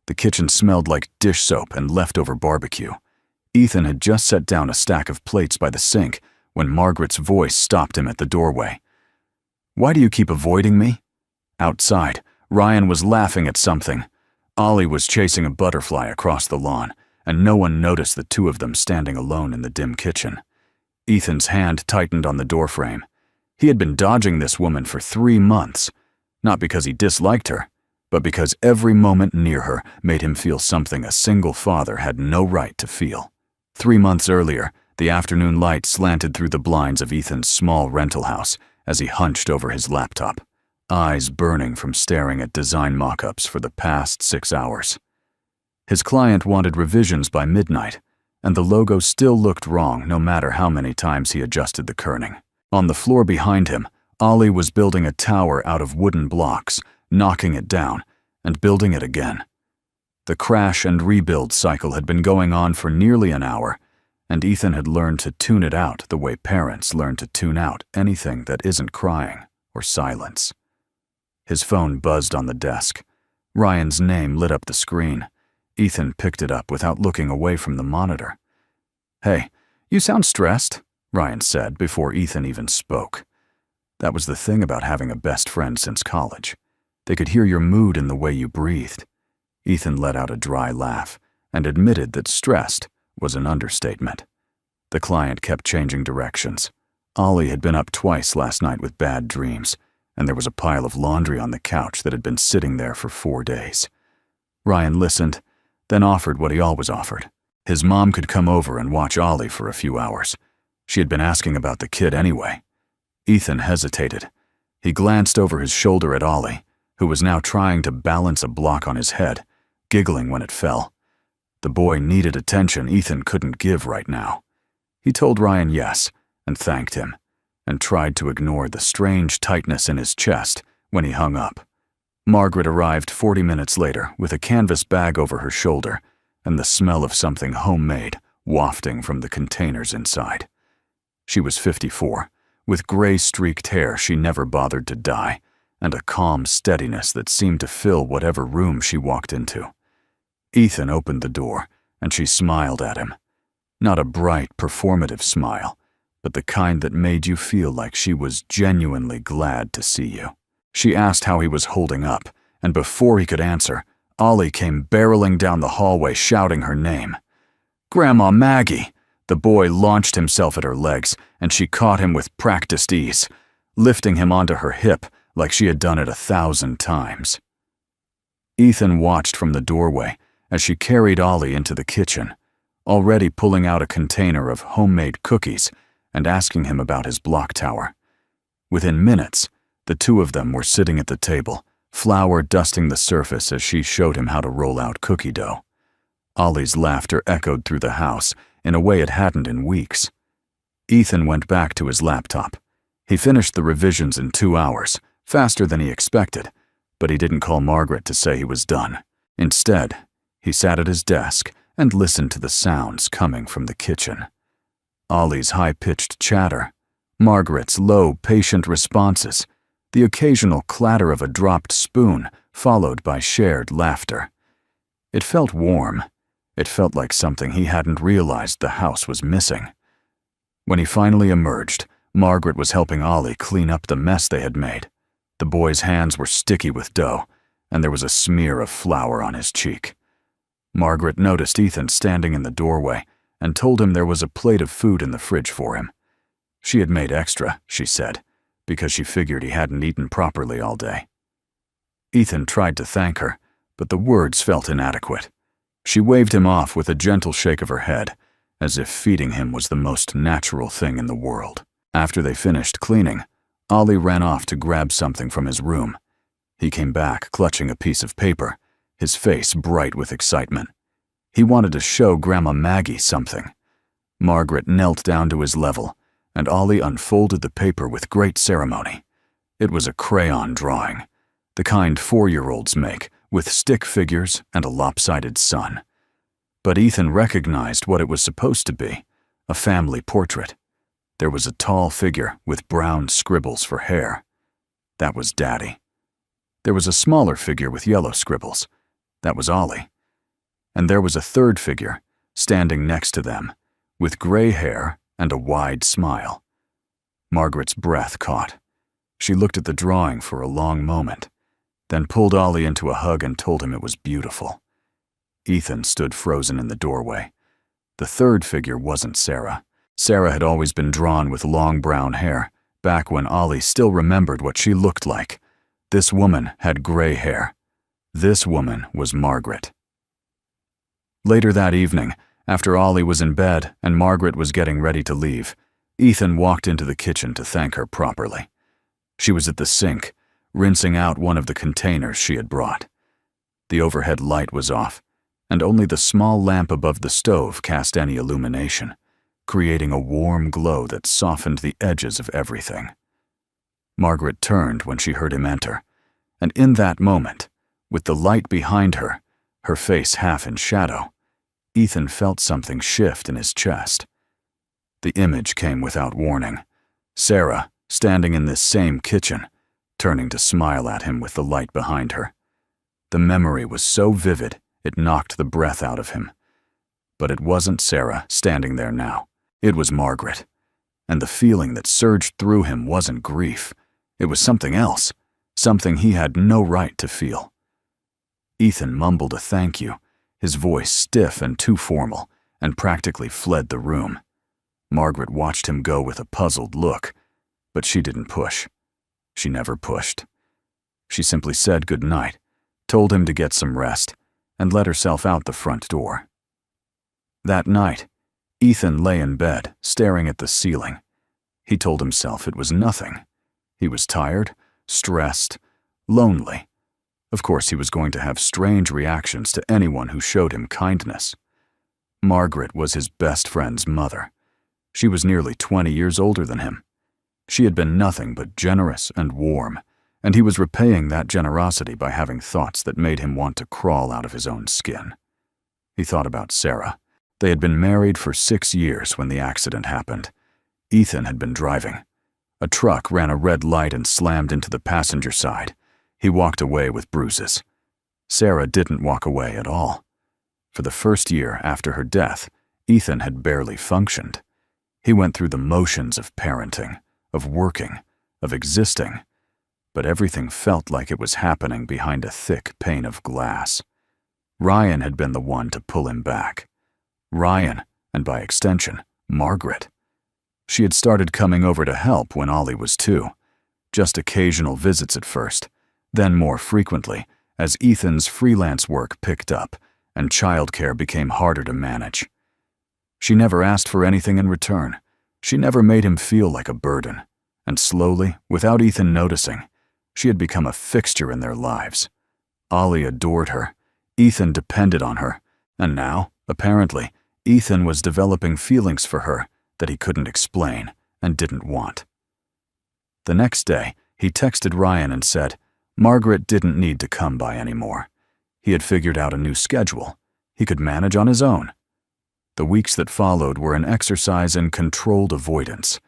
The kitchen smelled like dish soap and leftover barbecue. Ethan had just set down a stack of plates by the sink when Margaret's voice stopped him at the doorway. "Why do you keep avoiding me?" Outside, Ryan was laughing at something. Ollie was chasing a butterfly across the lawn, and no one noticed the two of them standing alone in the dim kitchen. Ethan's hand tightened on the doorframe. He had been dodging this woman for 3 months, not because he disliked her, but because every moment near her made him feel something a single father had no right to feel. 3 months earlier, the afternoon light slanted through the blinds of Ethan's small rental house as he hunched over his laptop, eyes burning from staring at design mock-ups for the past 6 hours. His client wanted revisions by midnight, and the logo still looked wrong no matter how many times he adjusted the kerning. On the floor behind him, Ollie was building a tower out of wooden blocks, knocking it down, and building it again. The crash and rebuild cycle had been going on for nearly an hour, and Ethan had learned to tune it out the way parents learn to tune out anything that isn't crying or silence. His phone buzzed on the desk. Ryan's name lit up the screen. Ethan picked it up without looking away from the monitor. "Hey, you sound stressed," Ryan said before Ethan even spoke. That was the thing about having a best friend since college. They could hear your mood in the way you breathed. Ethan let out a dry laugh and admitted that stressed was an understatement. The client kept changing directions. Ollie had been up twice last night with bad dreams, and there was a pile of laundry on the couch that had been sitting there for 4 days. Ryan listened, then offered what he always offered. His mom could come over and watch Ollie for a few hours. She had been asking about the kid anyway. Ethan hesitated. He glanced over his shoulder at Ollie, who was now trying to balance a block on his head, giggling when it fell. The boy needed attention Ethan couldn't give right now. He told Ryan yes, and thanked him, and tried to ignore the strange tightness in his chest when he hung up. Margaret arrived 40 minutes later with a canvas bag over her shoulder and the smell of something homemade wafting from the containers inside. She was 54, with gray-streaked hair she never bothered to dye, and a calm steadiness that seemed to fill whatever room she walked into. Ethan opened the door, and she smiled at him. Not a bright, performative smile, but the kind that made you feel like she was genuinely glad to see you. She asked how he was holding up, and before he could answer, Ollie came barreling down the hallway shouting her name. "Grandma Maggie!" The boy launched himself at her legs, and she caught him with practiced ease, lifting him onto her hip like she had done it 1,000 times. Ethan watched from the doorway as she carried Ollie into the kitchen, already pulling out a container of homemade cookies and asking him about his block tower. Within minutes, the two of them were sitting at the table, flour dusting the surface as she showed him how to roll out cookie dough. Ollie's laughter echoed through the house in a way it hadn't in weeks. Ethan went back to his laptop. He finished the revisions in 2 hours, faster than he expected, but he didn't call Margaret to say he was done. Instead, he sat at his desk and listened to the sounds coming from the kitchen. Ollie's high-pitched chatter, Margaret's low, patient responses, the occasional clatter of a dropped spoon followed by shared laughter. It felt warm. It felt like something he hadn't realized the house was missing. When he finally emerged, Margaret was helping Ollie clean up the mess they had made. The boy's hands were sticky with dough, and there was a smear of flour on his cheek. Margaret noticed Ethan standing in the doorway and told him there was a plate of food in the fridge for him. She had made extra, she said, because she figured he hadn't eaten properly all day. Ethan tried to thank her, but the words felt inadequate. She waved him off with a gentle shake of her head, as if feeding him was the most natural thing in the world. After they finished cleaning, Ollie ran off to grab something from his room. He came back clutching a piece of paper, his face bright with excitement. He wanted to show Grandma Maggie something. Margaret knelt down to his level, and Ollie unfolded the paper with great ceremony. It was a crayon drawing, the kind 4-year-olds make, with stick figures and a lopsided sun. But Ethan recognized what it was supposed to be, a family portrait. There was a tall figure with brown scribbles for hair. That was Daddy. There was a smaller figure with yellow scribbles. That was Ollie. And there was a third figure, standing next to them, with gray hair and a wide smile. Margaret's breath caught. She looked at the drawing for a long moment, then pulled Ollie into a hug and told him it was beautiful. Ethan stood frozen in the doorway. The third figure wasn't Sarah. Sarah had always been drawn with long brown hair, back when Ollie still remembered what she looked like. This woman had gray hair. This woman was Margaret. Later that evening, after Ollie was in bed and Margaret was getting ready to leave, Ethan walked into the kitchen to thank her properly. She was at the sink, rinsing out one of the containers she had brought. The overhead light was off, and only the small lamp above the stove cast any illumination, creating a warm glow that softened the edges of everything. Margaret turned when she heard him enter, and in that moment, with the light behind her, her face half in shadow, Ethan felt something shift in his chest. The image came without warning. Sarah, standing in this same kitchen, turning to smile at him with the light behind her. The memory was so vivid, it knocked the breath out of him. But it wasn't Sarah standing there now. It was Margaret. And the feeling that surged through him wasn't grief. It was something else, something he had no right to feel. Ethan mumbled a thank you, his voice stiff and too formal, and practically fled the room. Margaret watched him go with a puzzled look, but she didn't push. She never pushed. She simply said good night, told him to get some rest, and let herself out the front door. That night, Ethan lay in bed, staring at the ceiling. He told himself it was nothing. He was tired, stressed, lonely. Of course, he was going to have strange reactions to anyone who showed him kindness. Margaret was his best friend's mother. She was nearly 20 years older than him. She had been nothing but generous and warm, and he was repaying that generosity by having thoughts that made him want to crawl out of his own skin. He thought about Sarah. They had been married for 6 years when the accident happened. Ethan had been driving. A truck ran a red light and slammed into the passenger side. He walked away with bruises. Sarah didn't walk away at all. For the first year after her death, Ethan had barely functioned. He went through the motions of parenting, of working, of existing, but everything felt like it was happening behind a thick pane of glass. Ryan had been the one to pull him back. Ryan, and by extension, Margaret. She had started coming over to help when Ollie was 2. Just occasional visits at first, then more frequently as Ethan's freelance work picked up and childcare became harder to manage. She never asked for anything in return. She never made him feel like a burden. And slowly, without Ethan noticing, she had become a fixture in their lives. Ollie adored her. Ethan depended on her. And now, apparently, Ethan was developing feelings for her that he couldn't explain and didn't want. The next day, he texted Ryan and said Margaret didn't need to come by anymore. He had figured out a new schedule. He could manage on his own. The weeks that followed were an exercise in controlled avoidance.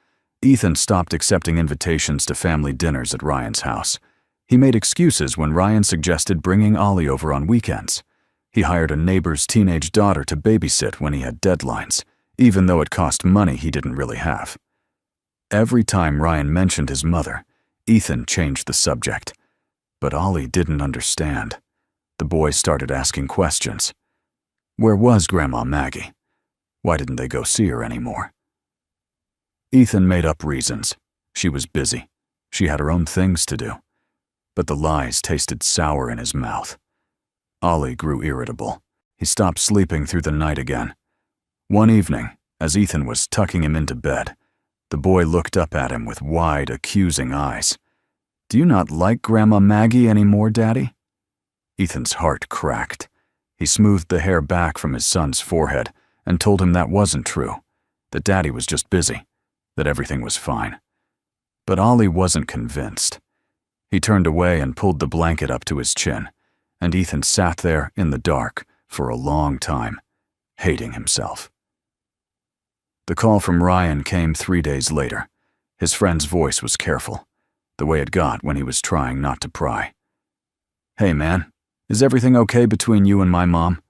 Ethan stopped accepting invitations to family dinners at Ryan's house. He made excuses when Ryan suggested bringing Ollie over on weekends. He hired a neighbor's teenage daughter to babysit when he had deadlines, even though it cost money he didn't really have. Every time Ryan mentioned his mother, Ethan changed the subject. But Ollie didn't understand. The boy started asking questions. Where was Grandma Maggie? Why didn't they go see her anymore? Ethan made up reasons. She was busy. She had her own things to do. But the lies tasted sour in his mouth. Ollie grew irritable. He stopped sleeping through the night again. One evening, as Ethan was tucking him into bed, the boy looked up at him with wide, accusing eyes. Do you not like Grandma Maggie anymore, Daddy? Ethan's heart cracked. He smoothed the hair back from his son's forehead and told him that wasn't true, that Daddy was just busy, that everything was fine. But Ollie wasn't convinced. He turned away and pulled the blanket up to his chin, and Ethan sat there in the dark for a long time, hating himself. The call from Ryan came 3 days later. His friend's voice was careful, the way it got when he was trying not to pry. Hey man, is everything okay between you and my mom?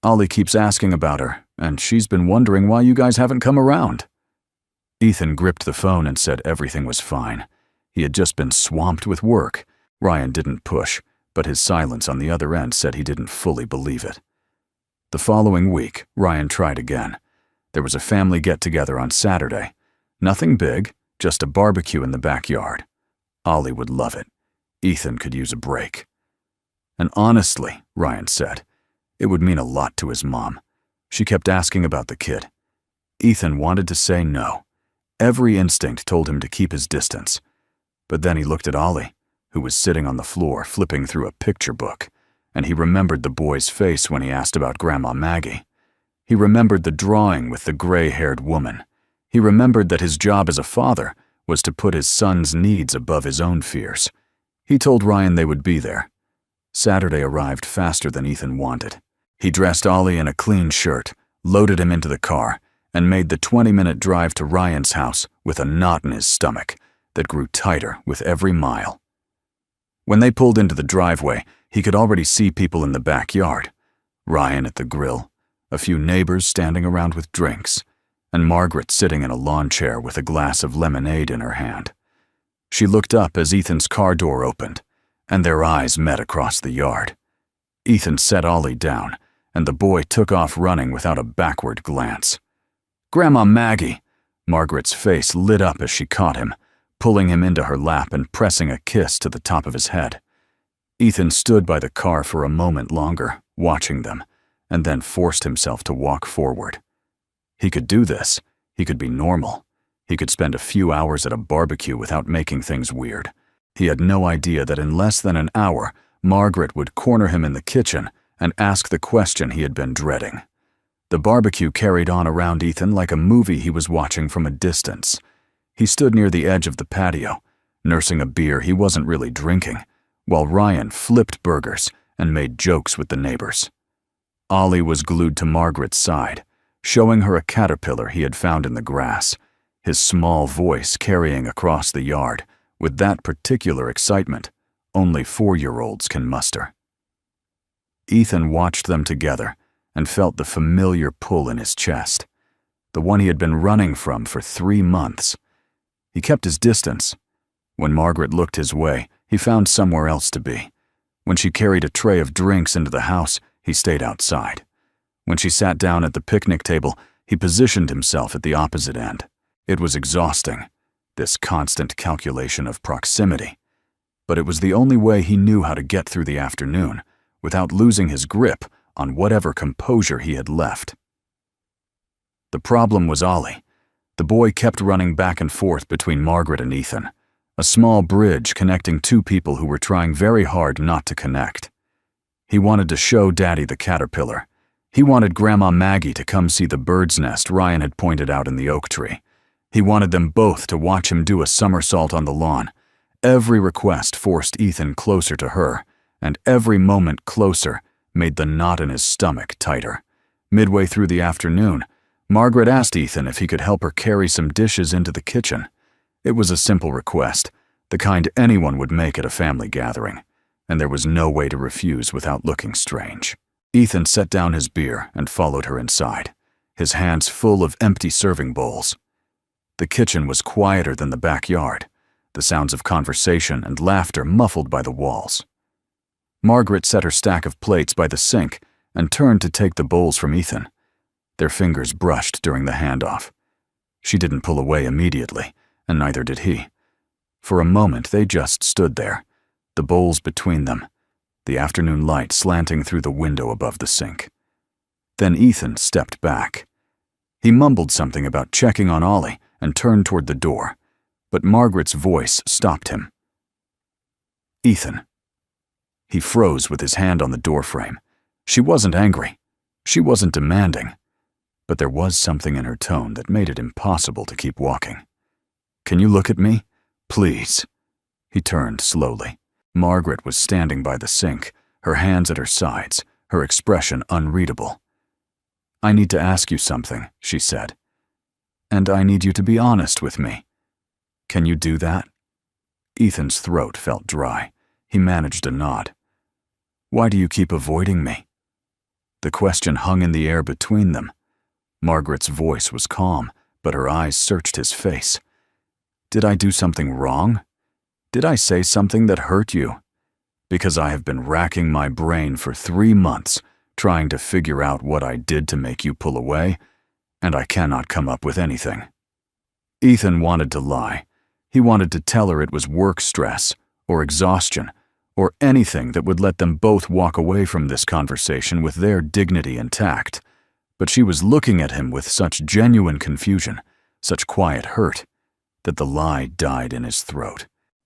Ollie keeps asking about her, and she's been wondering why you guys haven't come around." Ethan gripped the phone and said everything was fine. He had just been swamped with work. Ryan didn't push, but his silence on the other end said he didn't fully believe it. The following week, Ryan tried again. There was a family get-together on Saturday. Nothing big, just a barbecue in the backyard. Ollie would love it. Ethan could use a break. And honestly, Ryan said, it would mean a lot to his mom. She kept asking about the kid. Ethan wanted to say no. Every instinct told him to keep his distance. But then he looked at Ollie, who was sitting on the floor flipping through a picture book, and he remembered the boy's face when he asked about Grandma Maggie. He remembered the drawing with the gray-haired woman. He remembered that his job as a father was to put his son's needs above his own fears. He told Ryan they would be there. Saturday arrived faster than Ethan wanted. He dressed Ollie in a clean shirt, loaded him into the car, and made the 20-minute drive to Ryan's house with a knot in his stomach that grew tighter with every mile. When they pulled into the driveway, he could already see people in the backyard. Ryan at the grill, a few neighbors standing around with drinks, and Margaret sitting in a lawn chair with a glass of lemonade in her hand. She looked up as Ethan's car door opened, and their eyes met across the yard. Ethan set Ollie down, and the boy took off running without a backward glance. "Grandma Maggie!" Margaret's face lit up as she caught him, pulling him into her lap and pressing a kiss to the top of his head. Ethan stood by the car for a moment longer, watching them, and then forced himself to walk forward. He could do this. He could be normal. He could spend a few hours at a barbecue without making things weird. He had no idea that in less than an hour, Margaret would corner him in the kitchen and ask the question he had been dreading. The barbecue carried on around Ethan like a movie he was watching from a distance. He stood near the edge of the patio, nursing a beer he wasn't really drinking, while Ryan flipped burgers and made jokes with the neighbors. Ollie was glued to Margaret's side, showing her a caterpillar he had found in the grass, his small voice carrying across the yard with that particular excitement only 4-year-olds can muster. Ethan watched them together and felt the familiar pull in his chest, the one he had been running from for 3 months. He kept his distance. When Margaret looked his way, he found somewhere else to be. When she carried a tray of drinks into the house, he stayed outside. When she sat down at the picnic table, he positioned himself at the opposite end. It was exhausting, this constant calculation of proximity. But it was the only way he knew how to get through the afternoon, without losing his grip on whatever composure he had left. The problem was Ollie. The boy kept running back and forth between Margaret and Ethan, a small bridge connecting two people who were trying very hard not to connect. He wanted to show Daddy the caterpillar. He wanted Grandma Maggie to come see the bird's nest Ryan had pointed out in the oak tree. He wanted them both to watch him do a somersault on the lawn. Every request forced Ethan closer to her, and every moment closer made the knot in his stomach tighter. Midway through the afternoon, Margaret asked Ethan if he could help her carry some dishes into the kitchen. It was a simple request, the kind anyone would make at a family gathering, and there was no way to refuse without looking strange. Ethan set down his beer and followed her inside, his hands full of empty serving bowls. The kitchen was quieter than the backyard, the sounds of conversation and laughter muffled by the walls. Margaret set her stack of plates by the sink and turned to take the bowls from Ethan. Their fingers brushed during the handoff. She didn't pull away immediately, and neither did he. For a moment they just stood there, the bowls between them, the afternoon light slanting through the window above the sink. Then Ethan stepped back. He mumbled something about checking on Ollie and turned toward the door, but Margaret's voice stopped him. "Ethan." He froze with his hand on the doorframe. She wasn't angry. She wasn't demanding. But there was something in her tone that made it impossible to keep walking. "Can you look at me? Please." He turned slowly. Margaret was standing by the sink, her hands at her sides, her expression unreadable. "I need to ask you something," she said. "And I need you to be honest with me. Can you do that?" Ethan's throat felt dry. He managed a nod. "Why do you keep avoiding me?" The question hung in the air between them. Margaret's voice was calm, but her eyes searched his face. Did I do something wrong? Did I say something that hurt you? Because I have been racking my brain for 3 months, trying to figure out what I did to make you pull away, and I cannot come up with anything. Ethan wanted to lie. He wanted to tell her it was work stress, or exhaustion, or anything that would let them both walk away from this conversation with their dignity intact. But she was looking at him with such genuine confusion, such quiet hurt, that the lie died in his throat.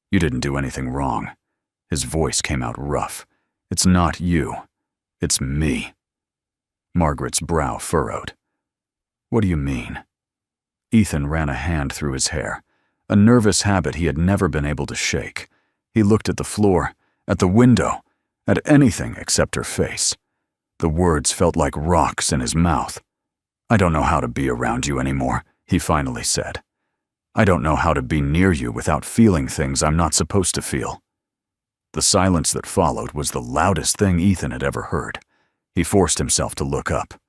You didn't do anything wrong. His voice came out rough. It's not you. It's me. Margaret's brow furrowed. What do you mean? Ethan ran a hand through his hair, a nervous habit he had never been able to shake. He looked at the floor, at the window, at anything except her face. The words felt like rocks in his mouth. I don't know how to be around you anymore, he finally said. I don't know how to be near you without feeling things I'm not supposed to feel. The silence that followed was the loudest thing Ethan had ever heard. He forced himself to look up.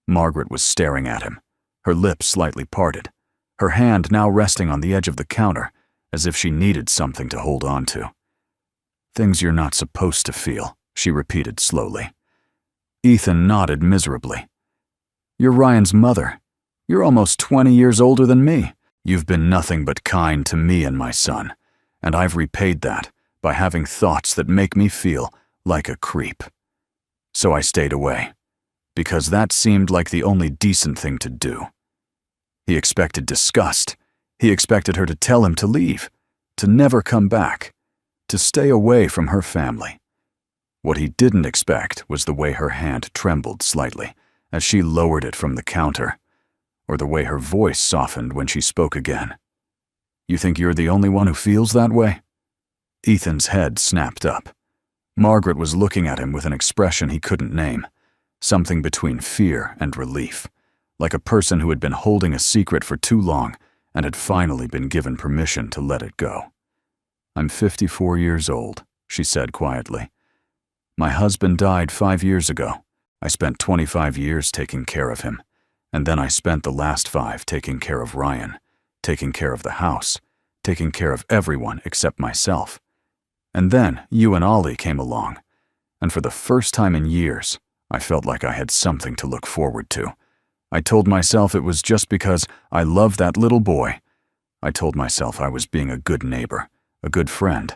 Margaret was staring at him, her lips slightly parted, her hand now resting on the edge of the counter, as if she needed something to hold on to. Things you're not supposed to feel, she repeated slowly. Ethan nodded miserably. You're Ryan's mother. You're almost 20 years older than me. You've been nothing but kind to me and my son, and I've repaid that by having thoughts that make me feel like a creep. So I stayed away, because that seemed like the only decent thing to do. He expected disgust. He expected her to tell him to leave, to never come back, to stay away from her family. What he didn't expect was the way her hand trembled slightly as she lowered it from the counter, or the way her voice softened when she spoke again. You think you're the only one who feels that way? Ethan's head snapped up. Margaret was looking at him with an expression he couldn't name, something between fear and relief, like a person who had been holding a secret for too long and had finally been given permission to let it go. I'm 54 years old, she said quietly. My husband died 5 years ago. I spent 25 years taking care of him, and then I spent the last 5 taking care of Ryan, taking care of the house, taking care of everyone except myself. And then you and Ollie came along, and for the first time in years, I felt like I had something to look forward to. I told myself it was just because I loved that little boy. I told myself I was being a good neighbor, a good friend.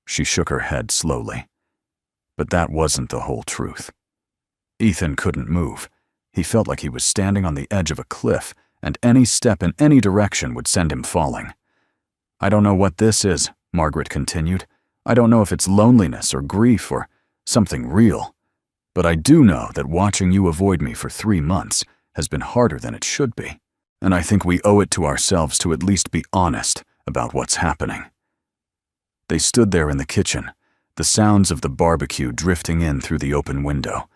She shook her head slowly. But that wasn't the whole truth. Ethan couldn't move. He felt like he was standing on the edge of a cliff, and any step in any direction would send him falling. I don't know what this is, Margaret continued. I don't know if it's loneliness or grief or something real. But I do know that watching you avoid me for 3 months has been harder than it should be. And I think we owe it to ourselves to at least be honest about what's happening. They stood there in the kitchen, the sounds of the barbecue drifting in through the open window,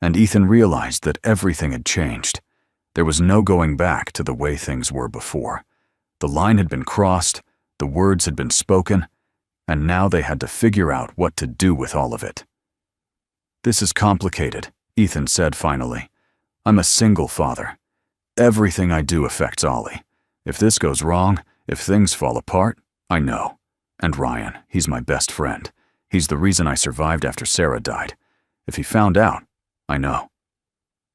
and Ethan realized that everything had changed. There was no going back to the way things were before. The line had been crossed, the words had been spoken, and now they had to figure out what to do with all of it. This is complicated, Ethan said finally. I'm a single father. Everything I do affects Ollie. If this goes wrong, if things fall apart, I know. And Ryan, he's my best friend. He's the reason I survived after Sarah died. If he found out, I know.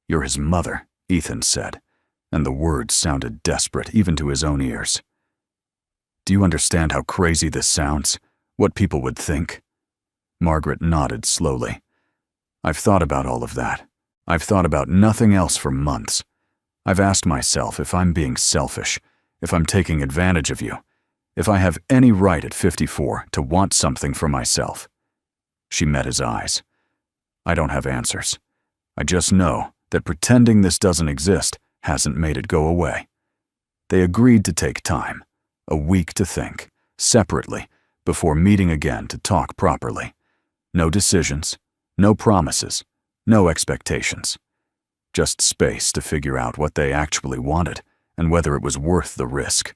You're his mother, Ethan said, and the words sounded desperate even to his own ears. Do you understand how crazy this sounds? What people would think? Margaret nodded slowly. I've thought about all of that. I've thought about nothing else for months. I've asked myself if I'm being selfish, if I'm taking advantage of you, if I have any right at 54 to want something for myself. She met his eyes. I don't have answers. I just know that pretending this doesn't exist hasn't made it go away. They agreed to take time, a week to think, separately, before meeting again to talk properly. No decisions, no promises, no expectations. Just space to figure out what they actually wanted and whether it was worth the risk.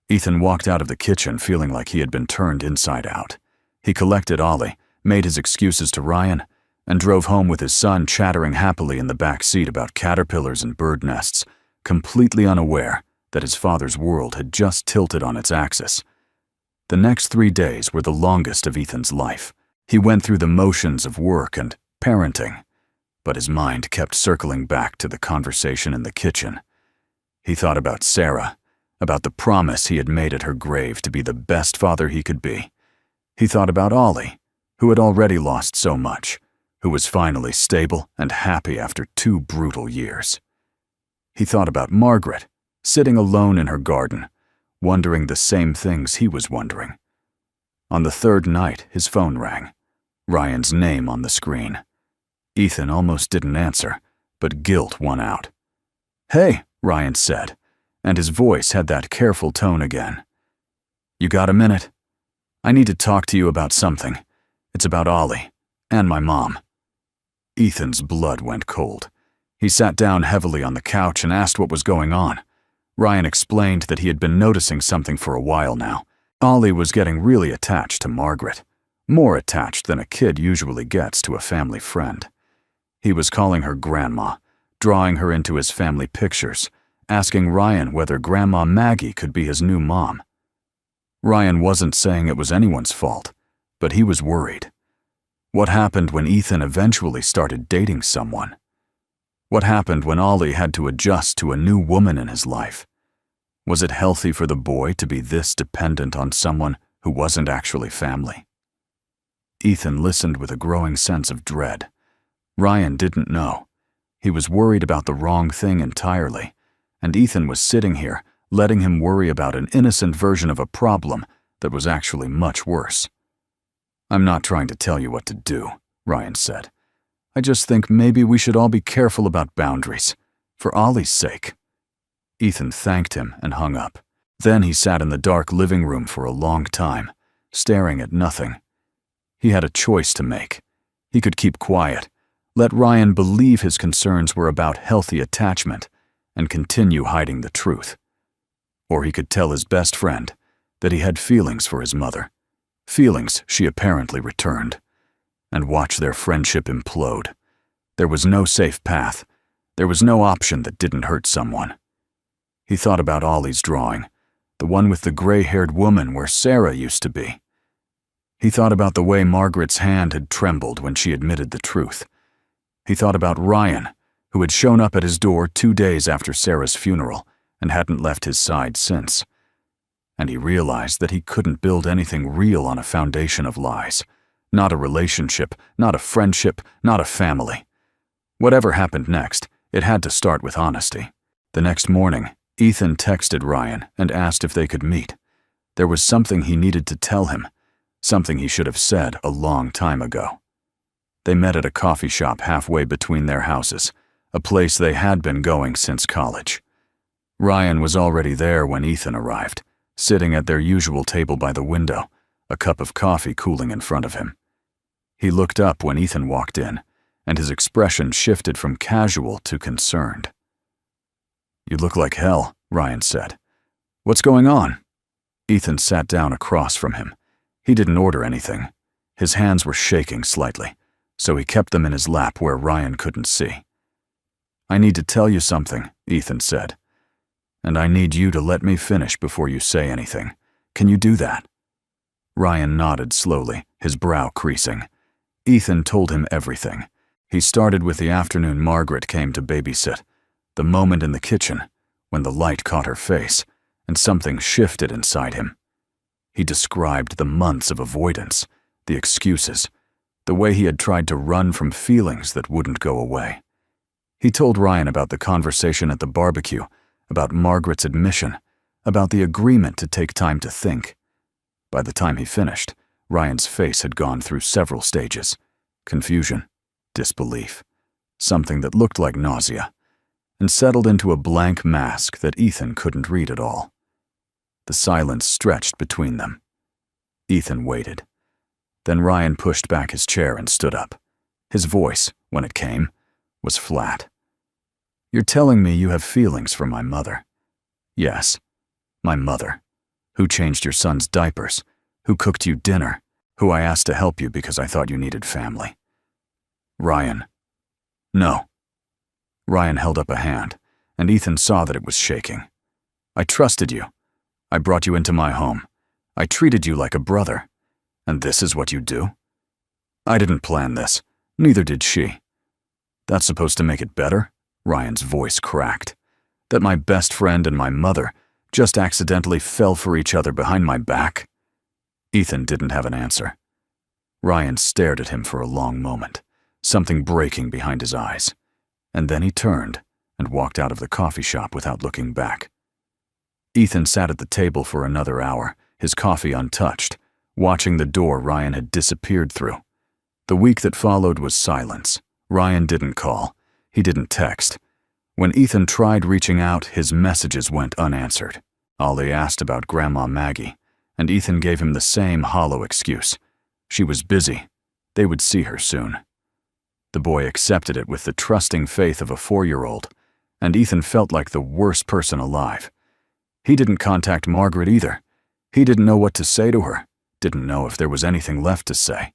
Ethan walked out of the kitchen feeling like he had been turned inside out. He collected Ollie, made his excuses to Ryan, and drove home with his son chattering happily in the back seat about caterpillars and bird nests, completely unaware that his father's world had just tilted on its axis. The next 3 days were the longest of Ethan's life. He went through the motions of work and parenting, but his mind kept circling back to the conversation in the kitchen. He thought about Sarah, about the promise he had made at her grave to be the best father he could be. He thought about Ollie, who had already lost so much, who was finally stable and happy after 2 brutal years. He thought about Margaret, sitting alone in her garden, wondering the same things he was wondering. On the 3rd night, his phone rang. Ryan's name on the screen. Ethan almost didn't answer, but guilt won out. "Hey," Ryan said, and his voice had that careful tone again. "You got a minute? I need to talk to you about something. It's about Ollie and my mom." Ethan's blood went cold. He sat down heavily on the couch and asked what was going on. Ryan explained that he had been noticing something for a while now. Ollie was getting really attached to Margaret, more attached than a kid usually gets to a family friend. He was calling her Grandma, drawing her into his family pictures, asking Ryan whether Grandma Maggie could be his new mom. Ryan wasn't saying it was anyone's fault, but he was worried. What happened when Ethan eventually started dating someone? What happened when Ollie had to adjust to a new woman in his life? Was it healthy for the boy to be this dependent on someone who wasn't actually family? Ethan listened with a growing sense of dread. Ryan didn't know. He was worried about the wrong thing entirely, and Ethan was sitting here, letting him worry about an innocent version of a problem that was actually much worse. "I'm not trying to tell you what to do," Ryan said. "I just think maybe we should all be careful about boundaries, for Ollie's sake." Ethan thanked him and hung up. Then he sat in the dark living room for a long time, staring at nothing. He had a choice to make. He could keep quiet, let Ryan believe his concerns were about healthy attachment, and continue hiding the truth. Or he could tell his best friend that he had feelings for his mother, feelings she apparently returned, and watch their friendship implode. There was no safe path. There was no option that didn't hurt someone. He thought about Ollie's drawing, the one with the gray-haired woman where Sarah used to be. He thought about the way Margaret's hand had trembled when she admitted the truth. He thought about Ryan, who had shown up at his door 2 days after Sarah's funeral and hadn't left his side since. And he realized that he couldn't build anything real on a foundation of lies. Not a relationship, not a friendship, not a family. Whatever happened next, it had to start with honesty. The next morning, Ethan texted Ryan and asked if they could meet. There was something he needed to tell him, something he should have said a long time ago. They met at a coffee shop halfway between their houses, a place they had been going since college. Ryan was already there when Ethan arrived, sitting at their usual table by the window, a cup of coffee cooling in front of him. He looked up when Ethan walked in, and his expression shifted from casual to concerned. "You look like hell," Ryan said. "What's going on?" Ethan sat down across from him. He didn't order anything. His hands were shaking slightly, so he kept them in his lap where Ryan couldn't see. "I need to tell you something," Ethan said. "And I need you to let me finish before you say anything. Can you do that?" Ryan nodded slowly, his brow creasing. Ethan told him everything. He started with the afternoon Margaret came to babysit, the moment in the kitchen when the light caught her face and something shifted inside him. He described the months of avoidance, the excuses, the way he had tried to run from feelings that wouldn't go away. He told Ryan about the conversation at the barbecue, about Margaret's admission, about the agreement to take time to think. By the time he finished, Ryan's face had gone through several stages: confusion, disbelief, something that looked like nausea, and settled into a blank mask that Ethan couldn't read at all. The silence stretched between them. Ethan waited. Then Ryan pushed back his chair and stood up. His voice, when it came, was flat. "You're telling me you have feelings for my mother." "Yes, my mother, who changed your son's diapers, who cooked you dinner, who I asked to help you because I thought you needed family." Ryan. No. Ryan held up a hand, and Ethan saw that it was shaking. I trusted you. I brought you into my home. I treated you like a brother. And this is what you do? I didn't plan this. Neither did she. That's supposed to make it better? Ryan's voice cracked. That my best friend and my mother just accidentally fell for each other behind my back? Ethan didn't have an answer. Ryan stared at him for a long moment, something breaking behind his eyes. And then he turned and walked out of the coffee shop without looking back. Ethan sat at the table for another hour, his coffee untouched, watching the door Ryan had disappeared through. The week that followed was silence. Ryan didn't call. He didn't text. When Ethan tried reaching out, his messages went unanswered. Ollie asked about Grandma Maggie, and Ethan gave him the same hollow excuse. She was busy. They would see her soon. The boy accepted it with the trusting faith of a 4-year-old, and Ethan felt like the worst person alive. He didn't contact Margaret either. He didn't know what to say to her, didn't know if there was anything left to say.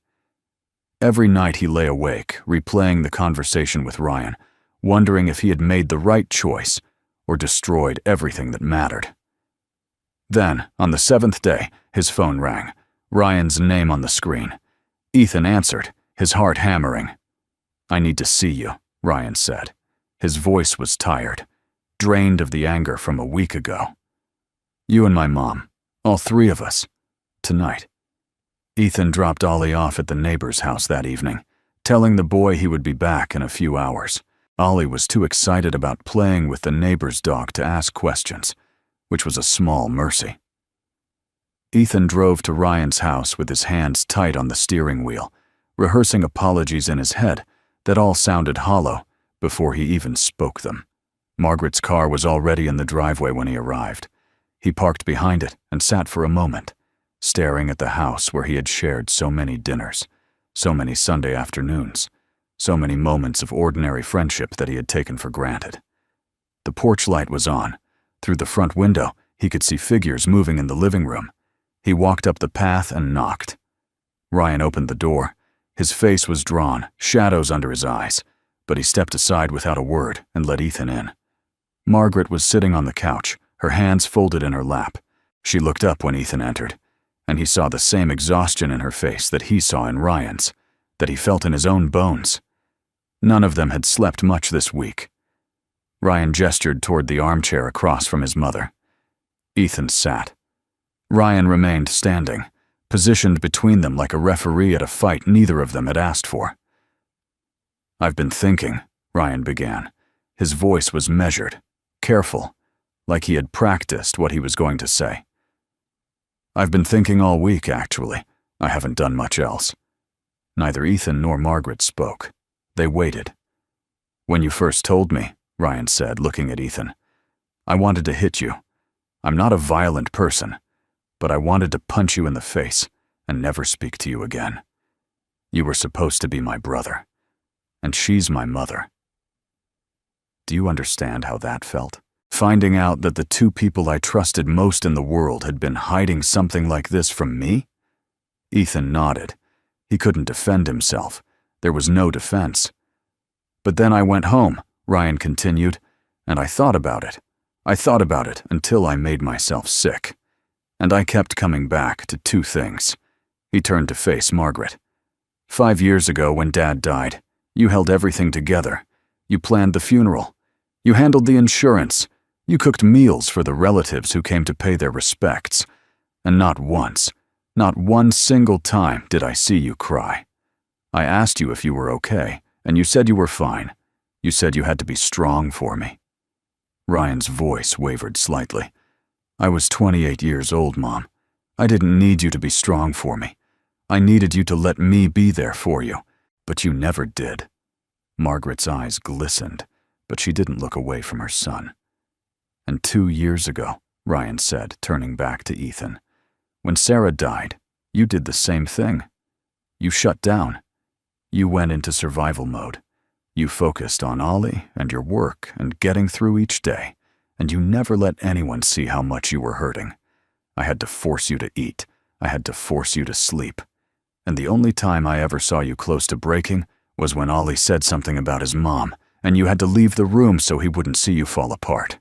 Every night he lay awake, replaying the conversation with Ryan, wondering if he had made the right choice or destroyed everything that mattered. Then, on the 7th day, his phone rang, Ryan's name on the screen. Ethan answered, his heart hammering. I need to see you, Ryan said. His voice was tired, drained of the anger from a week ago. You and my mom, all 3 of us, tonight. Ethan dropped Ollie off at the neighbor's house that evening, telling the boy he would be back in a few hours. Ollie was too excited about playing with the neighbor's dog to ask questions, which was a small mercy. Ethan drove to Ryan's house with his hands tight on the steering wheel, rehearsing apologies in his head that all sounded hollow before he even spoke them. Margaret's car was already in the driveway when he arrived. He parked behind it and sat for a moment, staring at the house where he had shared so many dinners, so many Sunday afternoons, so many moments of ordinary friendship that he had taken for granted. The porch light was on. Through the front window, he could see figures moving in the living room. He walked up the path and knocked. Ryan opened the door. His face was drawn, shadows under his eyes, but he stepped aside without a word and let Ethan in. Margaret was sitting on the couch, her hands folded in her lap. She looked up when Ethan entered, and he saw the same exhaustion in her face that he saw in Ryan's, that he felt in his own bones. None of them had slept much this week. Ryan gestured toward the armchair across from his mother. Ethan sat. Ryan remained standing, positioned between them like a referee at a fight neither of them had asked for. I've been thinking, Ryan began. His voice was measured, careful, like he had practiced what he was going to say. I've been thinking all week, actually. I haven't done much else. Neither Ethan nor Margaret spoke. They waited. When you first told me, Ryan said, looking at Ethan, I wanted to hit you. I'm not a violent person, but I wanted to punch you in the face and never speak to you again. You were supposed to be my brother, and she's my mother. Do you understand how that felt? Finding out that the 2 people I trusted most in the world had been hiding something like this from me? Ethan nodded. He couldn't defend himself. There was no defense. But then I went home, Ryan continued, and I thought about it. I thought about it until I made myself sick. And I kept coming back to 2 things. He turned to face Margaret. 5 years ago, when Dad died, you held everything together. You planned the funeral. You handled the insurance. You cooked meals for the relatives who came to pay their respects. And not once, not one single time did I see you cry. I asked you if you were okay, and you said you were fine. You said you had to be strong for me. Ryan's voice wavered slightly. I was 28 years old, Mom. I didn't need you to be strong for me. I needed you to let me be there for you, but you never did. Margaret's eyes glistened, but she didn't look away from her son. And 2 years ago, Ryan said, turning back to Ethan, when Sarah died, you did the same thing. You shut down. You went into survival mode. You focused on Ollie and your work and getting through each day, and you never let anyone see how much you were hurting. I had to force you to eat. I had to force you to sleep. And the only time I ever saw you close to breaking was when Ollie said something about his mom, and you had to leave the room so he wouldn't see you fall apart.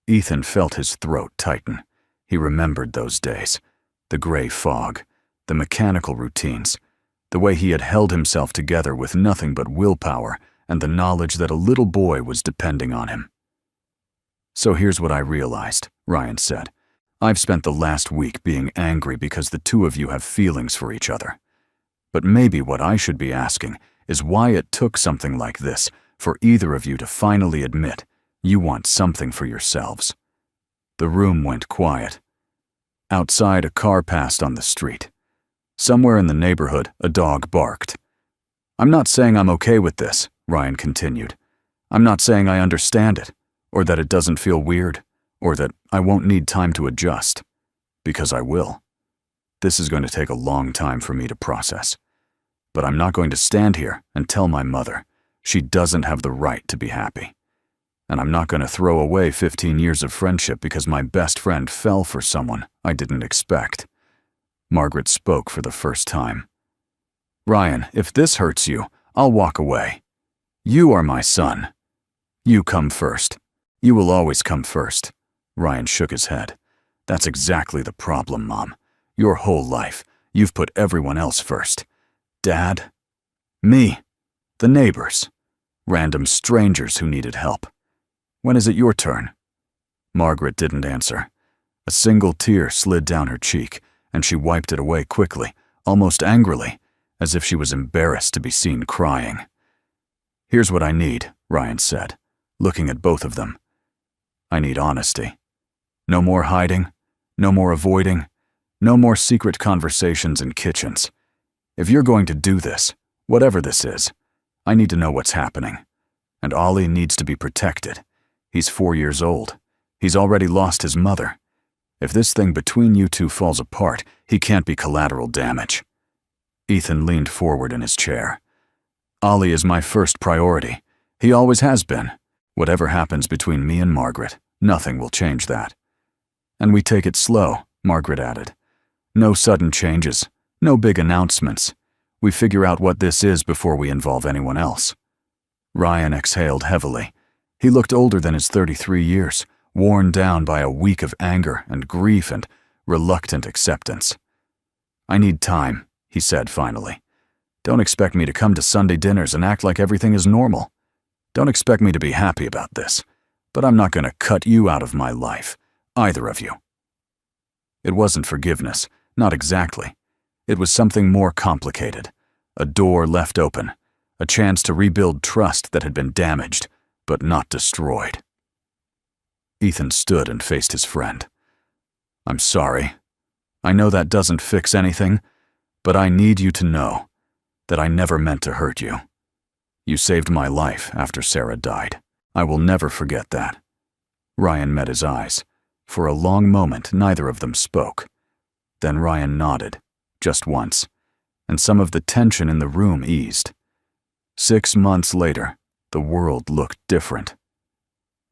Ethan felt his throat tighten. He remembered those days, the gray fog, the mechanical routines, the way he had held himself together with nothing but willpower and the knowledge that a little boy was depending on him. "So here's what I realized," Ryan said. "I've spent the last week being angry because the two of you have feelings for each other. But maybe what I should be asking is why it took something like this for either of you to finally admit you want something for yourselves." The room went quiet. Outside, a car passed on the street. Somewhere in the neighborhood, a dog barked. "I'm not saying I'm okay with this," Ryan continued. "I'm not saying I understand it, or that it doesn't feel weird, or that I won't need time to adjust. Because I will. This is going to take a long time for me to process. But I'm not going to stand here and tell my mother she doesn't have the right to be happy. And I'm not going to throw away 15 years of friendship because my best friend fell for someone I didn't expect." Margaret spoke for the first time. "Ryan, if this hurts you, I'll walk away. You are my son. You come first. You will always come first." Ryan shook his head. "That's exactly the problem, Mom. Your whole life, you've put everyone else first. Dad, me, the neighbors, random strangers who needed help. When is it your turn?" Margaret didn't answer. A single tear slid down her cheek, and she wiped it away quickly, almost angrily, as if she was embarrassed to be seen crying. "Here's what I need," Ryan said, looking at both of them. "I need honesty. No more hiding, no more avoiding, no more secret conversations in kitchens. If you're going to do this, whatever this is, I need to know what's happening. And Ollie needs to be protected. He's 4 years old. He's already lost his mother. If this thing between you two falls apart, he can't be collateral damage." Ethan leaned forward in his chair. "Ollie is my first priority. He always has been. Whatever happens between me and Margaret, nothing will change that." "And we take it slow," Margaret added. "No sudden changes, no big announcements. We figure out what this is before we involve anyone else." Ryan exhaled heavily. He looked older than his 33 years, worn down by a week of anger and grief and reluctant acceptance. "I need time," he said finally. "Don't expect me to come to Sunday dinners and act like everything is normal. Don't expect me to be happy about this, but I'm not going to cut you out of my life, either of you." It wasn't forgiveness, not exactly. It was something more complicated. A door left open, a chance to rebuild trust that had been damaged, but not destroyed. Ethan stood and faced his friend. "I'm sorry. I know that doesn't fix anything, but I need you to know that I never meant to hurt you. You saved my life after Sarah died. I will never forget that." Ryan met his eyes. For a long moment, neither of them spoke. Then Ryan nodded, just once, and some of the tension in the room eased. 6 months later, the world looked different.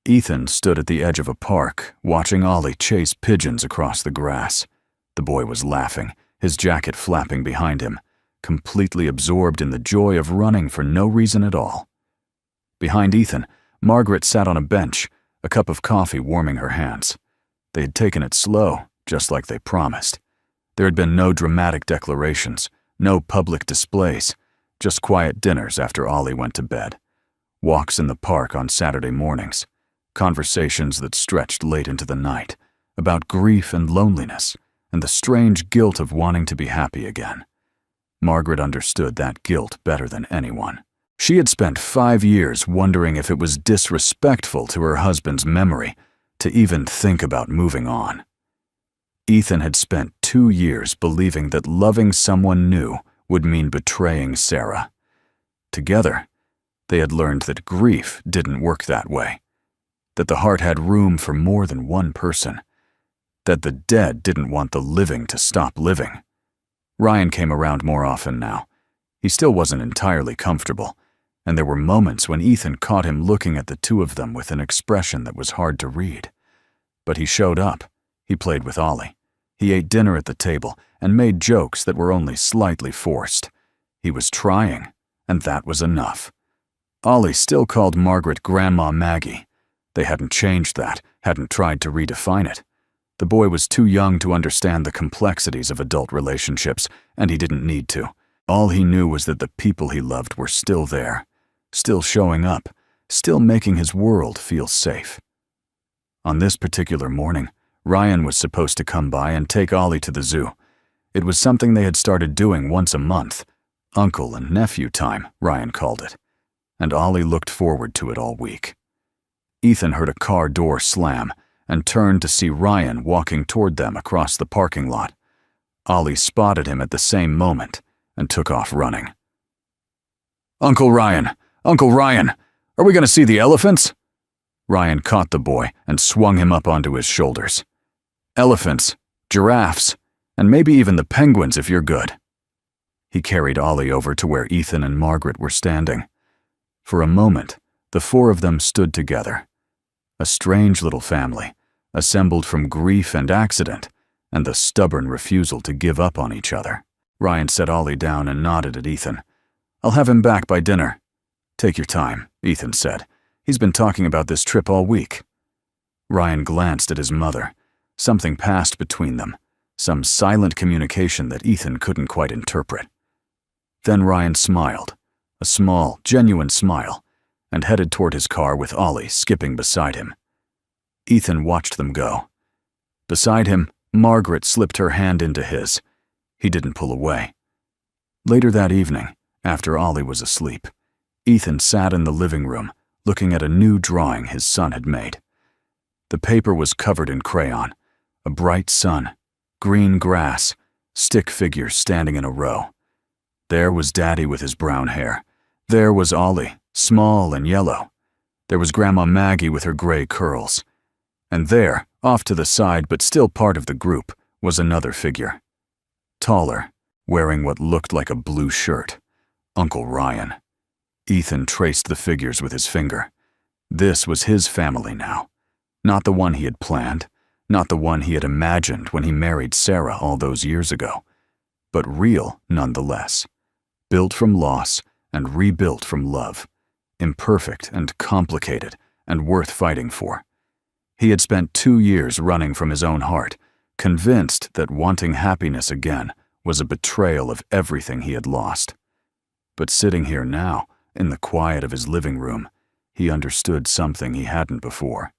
Ethan stood at the edge of a park, watching Ollie chase pigeons across the grass. The boy was laughing, his jacket flapping behind him, completely absorbed in the joy of running for no reason at all. Behind Ethan, Margaret sat on a bench, a cup of coffee warming her hands. They had taken it slow, just like they promised. There had been no dramatic declarations, no public displays, just quiet dinners after Ollie went to bed, walks in the park on Saturday mornings, conversations that stretched late into the night, about grief and loneliness, and the strange guilt of wanting to be happy again. Margaret understood that guilt better than anyone. She had spent 5 years wondering if it was disrespectful to her husband's memory to even think about moving on. Ethan had spent 2 years believing that loving someone new would mean betraying Sarah. Together, they had learned that grief didn't work that way, that the heart had room for more than one person, that the dead didn't want the living to stop living. Ryan came around more often now. He still wasn't entirely comfortable, and there were moments when Ethan caught him looking at the two of them with an expression that was hard to read. But he showed up. He played with Ollie. He ate dinner at the table and made jokes that were only slightly forced. He was trying, and that was enough. Ollie still called Margaret Grandma Maggie. They hadn't changed that, hadn't tried to redefine it. The boy was too young to understand the complexities of adult relationships, and he didn't need to. All he knew was that the people he loved were still there, still showing up, still making his world feel safe. On this particular morning, Ryan was supposed to come by and take Ollie to the zoo. It was something they had started doing once a month. Uncle and nephew time, Ryan called it. And Ollie looked forward to it all week. Ethan heard a car door slam and turned to see Ryan walking toward them across the parking lot. Ollie spotted him at the same moment and took off running. Uncle Ryan! Uncle Ryan! Are we going to see the elephants?" Ryan caught the boy and swung him up onto his shoulders. "Elephants, giraffes, and maybe even the penguins if you're good." He carried Ollie over to where Ethan and Margaret were standing. For a moment, the four of them stood together. A strange little family, assembled from grief and accident, and the stubborn refusal to give up on each other. Ryan set Ollie down and nodded at Ethan. "I'll have him back by dinner." "Take your time," Ethan said. "He's been talking about this trip all week." Ryan glanced at his mother. Something passed between them, some silent communication that Ethan couldn't quite interpret. Then Ryan smiled, a small, genuine smile, and headed toward his car with Ollie skipping beside him. Ethan watched them go. Beside him, Margaret slipped her hand into his. He didn't pull away. Later that evening, after Ollie was asleep, Ethan sat in the living room, looking at a new drawing his son had made. The paper was covered in crayon, a bright sun, green grass, stick figures standing in a row. There was Daddy with his brown hair. There was Ollie, small and yellow. There was Grandma Maggie with her gray curls. And there, off to the side but still part of the group, was another figure. Taller, wearing what looked like a blue shirt. Uncle Ryan. Ethan traced the figures with his finger. This was his family now. Not the one he had planned, not the one he had imagined when he married Sarah all those years ago, but real nonetheless. Built from loss and rebuilt from love. Imperfect and complicated and worth fighting for. He had spent 2 years running from his own heart, convinced that wanting happiness again was a betrayal of everything he had lost. But sitting here now, in the quiet of his living room, he understood something he hadn't before.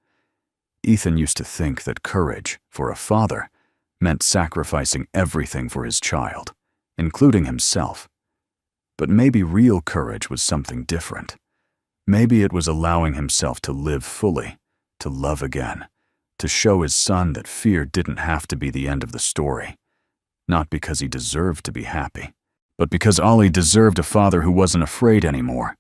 Ethan used to think that courage, for a father, meant sacrificing everything for his child, including himself. But maybe real courage was something different. Maybe it was allowing himself to live fully, to love again, to show his son that fear didn't have to be the end of the story. Not because he deserved to be happy, but because Ollie deserved a father who wasn't afraid anymore.